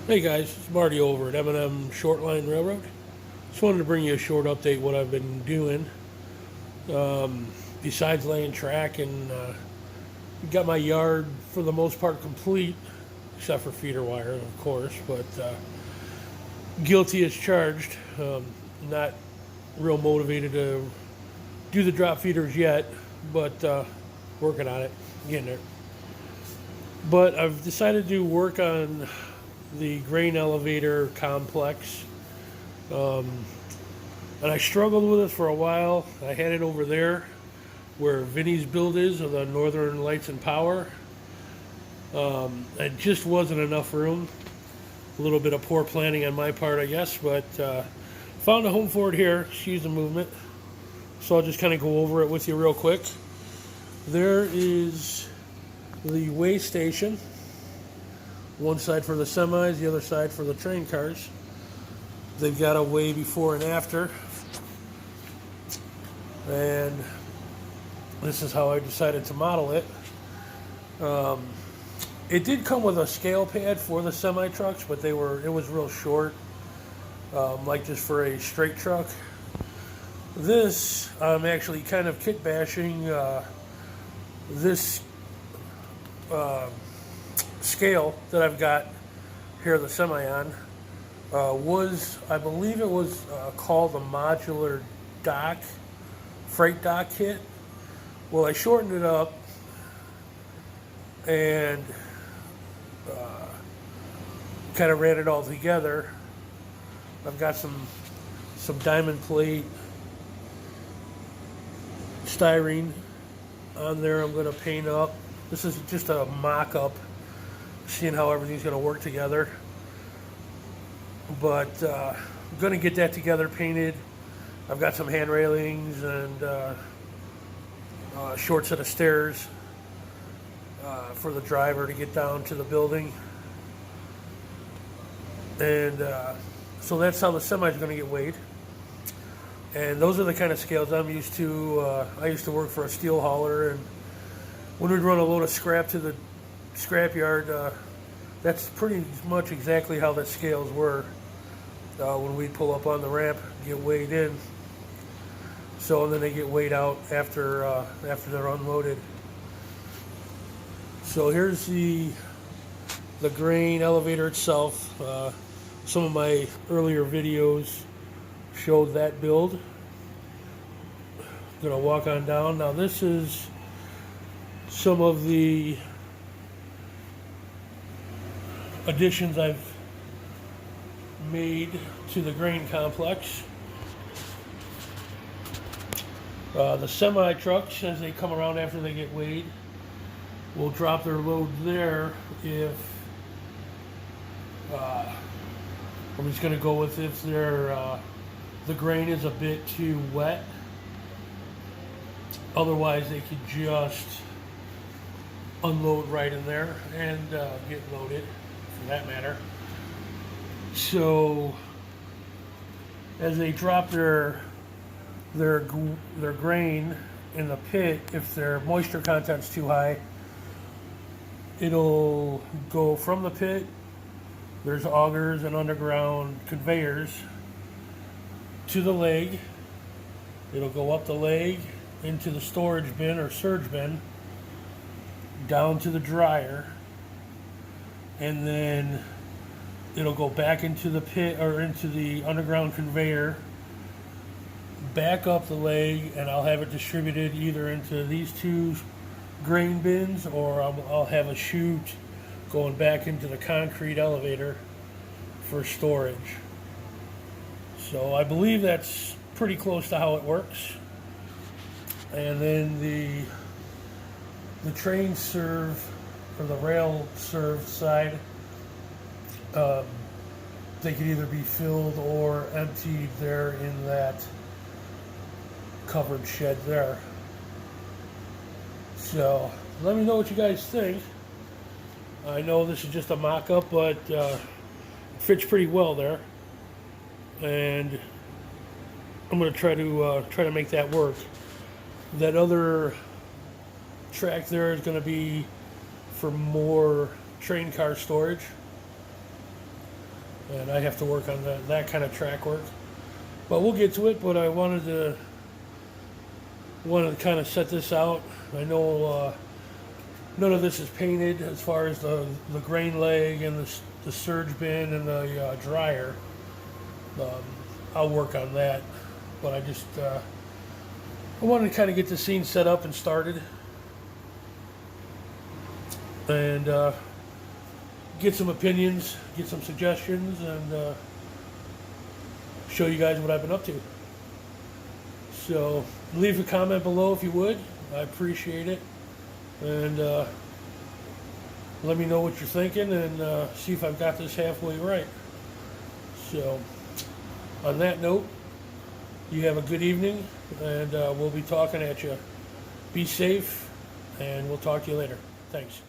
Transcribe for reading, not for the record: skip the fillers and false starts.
Hey guys, it's Marty over at M&M Shortline Railroad. Just wanted to bring you a short update what I've been doing. Besides laying track and got my yard for the most part complete, except for feeder wire, of course. But guilty as charged. Not real motivated to do the drop feeders yet, but working on it, getting there. But I've decided to work on the grain elevator complex. And I struggled with it for a while. I had it over there where Vinny's build is of the Northern Lights and Power. It just wasn't enough room. A little bit of poor planning on my part, I guess, but found a home for it here. Excuse the movement. So I'll just kind of go over it with you real quick. There is the weigh station. One side for the semis, the other side for the train cars. They've got a weigh before and after. And this is how I decided to model it. It did come with a scale pad for the semi trucks, but it was real short, like just for a straight truck. This, I'm actually kind of kit bashing. This scale that I've got here, the semi on, I believe it was called a modular dock, freight dock kit. Well, I shortened it up and kind of ran it all together. I've got some diamond plate styrene on there I'm going to paint up. This is just a mock-up, seeing how everything's going to work together. But I'm going to get that together, painted. I've got some hand railings and a short set of stairs for the driver to get down to the building. And so that's how the semi is going to get weighed. And those are the kind of scales I'm used to. I used to work for a steel hauler, and when we'd run a load of scrap to the scrap yard, that's pretty much exactly how the scales were when we'd pull up on the ramp, get weighed in. So and then they get weighed out after they're unloaded. So here's the grain elevator itself. Some of my earlier videos showed that build. I'm gonna walk on down. Now this is some of the additions I've made to the grain complex. The semi trucks, as they come around after they get weighed, will drop their load there if I'm just going to go with if the grain is a bit too wet. Otherwise, they could just unload right in there and get loaded, for that matter. So, as they drop their grain in the pit, if their moisture content's too high, it'll go from the pit. There's augers and underground conveyors to the leg. It'll go up the leg into the storage bin or surge bin, down to the dryer, and then it'll go back into the pit or into the underground conveyor, back up the leg, and I'll have it distributed either into these two grain bins, or I'll have a chute going back into the concrete elevator for storage. So I believe that's pretty close to how it works. And then the train serve, or the rail serve side, they could either be filled or emptied there in that covered shed there. So let me know what you guys think. I know this is just a mock-up, but it fits pretty well there, and I'm going to try to make that work. That other track there is going to be for more train car storage. and I have to work on that kind of track work. But we'll get to it. But I wanted to kind of set this out. I know none of this is painted as far as the grain leg and the surge bin and the dryer. I'll work on that, but I wanted to kind of get the scene set up and started, and get some opinions, get some suggestions, and show you guys what I've been up to. So leave a comment below if you would. I appreciate it, and let me know what you're thinking, and see if I've got this halfway right. So on that note, you have a good evening, and we'll be talking at you. Be safe, and we'll talk to you later. Thanks.